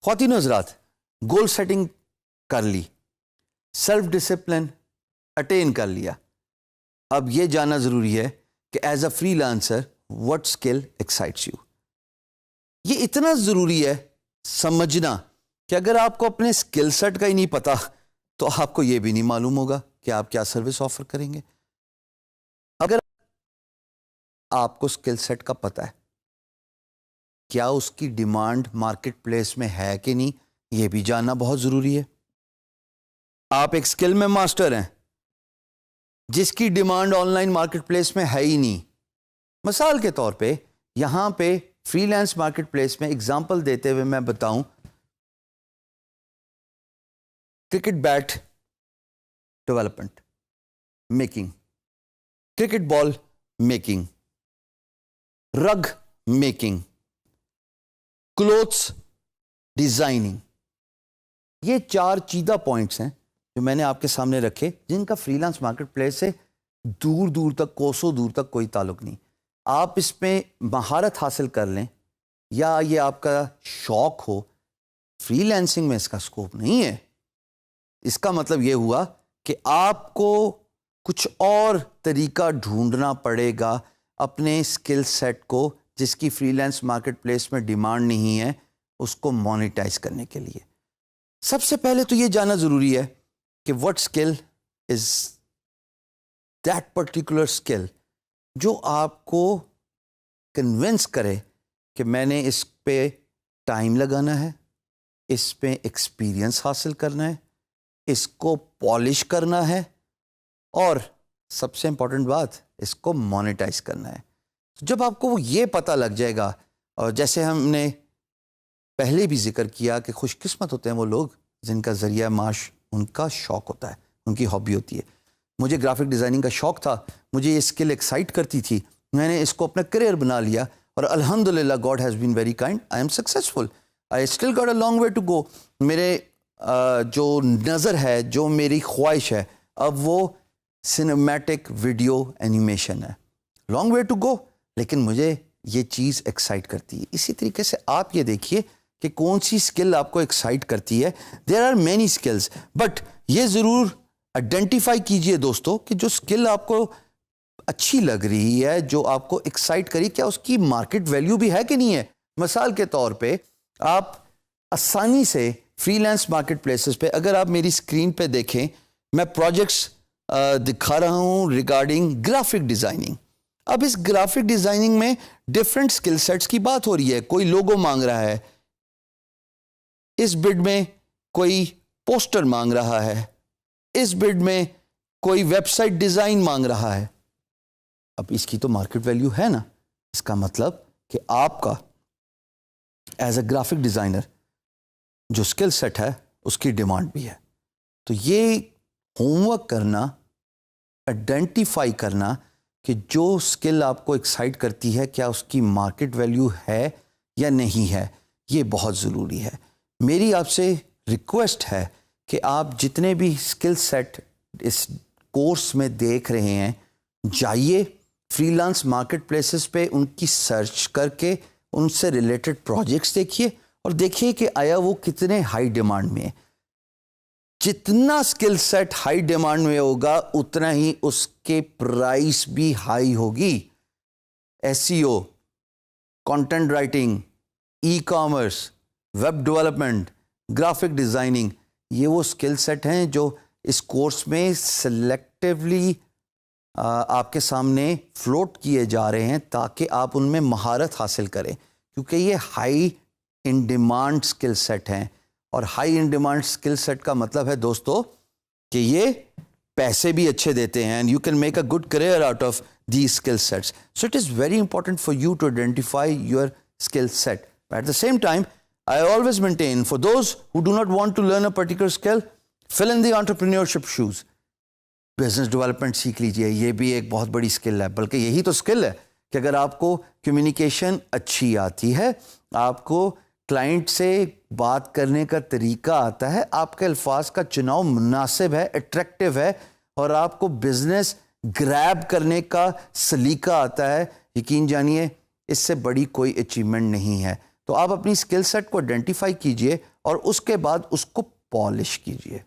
خواتین و حضرات، گول سیٹنگ کر لی، سیلف ڈسپلن اٹین کر لیا، اب یہ جاننا ضروری ہے کہ as a free lancer what skill excites you. یہ اتنا ضروری ہے سمجھنا کہ اگر آپ کو اپنے اسکل سیٹ کا ہی نہیں پتا تو آپ کو یہ بھی نہیں معلوم ہوگا کہ آپ کیا سروس آفر کریں گے. اگر آپ کو اسکل سیٹ کا پتا ہے، کیا اس کی ڈیمانڈ مارکیٹ پلیس میں ہے کہ نہیں، یہ بھی جاننا بہت ضروری ہے. آپ ایک اسکل میں ماسٹر ہیں جس کی demand on line market place میں ہے ہی نہیں. مثال کے طور پہ یہاں پہ فری لانس مارکیٹ پلیس میں اگزامپل دیتے ہوئے میں بتاؤں، cricket bat development, making, cricket ball making, rug making, clothes designing, یہ 4 چیدہ پوائنٹس ہیں جو میں نے آپ کے سامنے رکھے، جن کا فری لانس مارکیٹ پلیس سے دور دور تک، کوسوں دور تک کوئی تعلق نہیں. آپ اس میں مہارت حاصل کر لیں یا یہ آپ کا شوق ہو، فری لانسنگ میں اس کا اسکوپ نہیں ہے. اس کا مطلب یہ ہوا کہ آپ کو کچھ اور طریقہ ڈھونڈنا پڑے گا اپنے اسکل سیٹ کو، جس کی فری لانس مارکیٹ پلیس میں ڈیمانڈ نہیں ہے، اس کو مانیٹائز کرنے کے لیے. سب سے پہلے تو یہ جاننا ضروری ہے کہ what skill is that particular skill جو آپ کو کنونس کرے کہ میں نے اس پہ ٹائم لگانا ہے، اس پہ ایکسپیرئنس حاصل کرنا ہے، اس کو پالش کرنا ہے، اور سب سے امپورٹنٹ بات، اس کو مانیٹائز کرنا ہے. جب آپ کو یہ پتہ لگ جائے گا، اور جیسے ہم نے پہلے بھی ذکر کیا کہ خوش قسمت ہوتے ہیں وہ لوگ جن کا ذریعہ معاش ان کا شوق ہوتا ہے، ان کی ہابی ہوتی ہے. مجھے گرافک ڈیزائننگ کا شوق تھا، مجھے یہ اسکل ایکسائٹ کرتی تھی، میں نے اس کو اپنا کریئر بنا لیا، اور الحمدللہ God has been very kind, I am successful, I still got a long way to go. میرے جو نظر ہے، جو میری خواہش ہے، اب وہ سنیمیٹک ویڈیو اینیمیشن ہے. لانگ وے ٹو گو، لیکن مجھے یہ چیز ایکسائٹ کرتی ہے. اسی طریقے سے آپ یہ دیکھیے کہ کون سی اسکل آپ کو ایکسائٹ کرتی ہے. There are many skills, but یہ ضرور آئیڈینٹیفائی کیجئے دوستو کہ جو اسکل آپ کو اچھی لگ رہی ہے، جو آپ کو ایکسائٹ کری، کیا اس کی مارکیٹ ویلیو بھی ہے کہ نہیں ہے. مثال کے طور پہ آپ آسانی سے فری لانس مارکیٹ پلیسز پہ، اگر آپ میری اسکرین پہ دیکھیں، میں پروجیکٹس دکھا رہا ہوں ریگارڈنگ گرافک ڈیزائننگ. اب اس گرافک ڈیزائننگ میں ڈفرینٹ اسکل سیٹس کی بات ہو رہی ہے. کوئی لوگو مانگ رہا ہے، اس بڈ میں کوئی پوسٹر مانگ رہا ہے، اس بڈ میں کوئی ویب سائٹ ڈیزائن مانگ رہا ہے. اب اس کی تو مارکیٹ ویلیو ہے نا. اس کا مطلب کہ آپ کا ایز اے گرافک ڈیزائنر جو اسکل سیٹ ہے اس کی ڈیمانڈ بھی ہے. تو یہ ہوم ورک کرنا، آئیڈینٹیفائی کرنا کہ جو اسکل آپ کو ایکسائٹ کرتی ہے، کیا اس کی مارکیٹ ویلیو ہے یا نہیں ہے، یہ بہت ضروری ہے. میری آپ سے ریکویسٹ ہے کہ آپ جتنے بھی اسکل سیٹ اس کورس میں دیکھ رہے ہیں، جائیے فری لانس مارکیٹ پلیسز پہ ان کی سرچ کر کے ان سے ریلیٹڈ پروجیکٹس دیکھیے، اور دیکھیے کہ آیا وہ کتنے ہائی ڈیمانڈ میں ہیں. جتنا اسکل سیٹ ہائی ڈیمانڈ میں ہوگا اتنا ہی اس کے پرائس بھی ہائی ہوگی. SEO، content writing, e commerce, web development, graphic designing, یہ وہ اسکل سیٹ ہیں جو اس کورس میں سلیکٹیولی آپ کے سامنے فلوٹ کیے جا رہے ہیں تاکہ آپ ان میں مہارت حاصل کریں، کیونکہ یہ high in demand skill set ہیں. اور high in demand skill set کا مطلب ہے دوستو کہ یہ پیسے بھی اچھے دیتے ہیں، and you can make a good career out of the skill sets. So it is very important for you to identify your skill set. At the same time I always maintain, for those who do not want to learn a particular skill, fill in the entrepreneurship shoes. Business development سیکھ لیجئے، یہ بھی ایک بہت بڑی skill ہے، بلکہ یہی تو اسکل ہے کہ اگر آپ کو کمیونیکیشن اچھی آتی ہے، آپ کو کلائنٹ سے بات کرنے کا طریقہ آتا ہے, آپ کے الفاظ کا چناؤ مناسب ہے, اٹریکٹیو ہے, اور آپ کو بزنس گریب کرنے کا سلیقہ آتا ہے, یقین جانیے اس سے بڑی کوئی اچیومنٹ نہیں ہے. تو آپ اپنی اسکل سیٹ کو آئیڈینٹیفائی کیجئے اور اس کے بعد اس کو پالش کیجئے.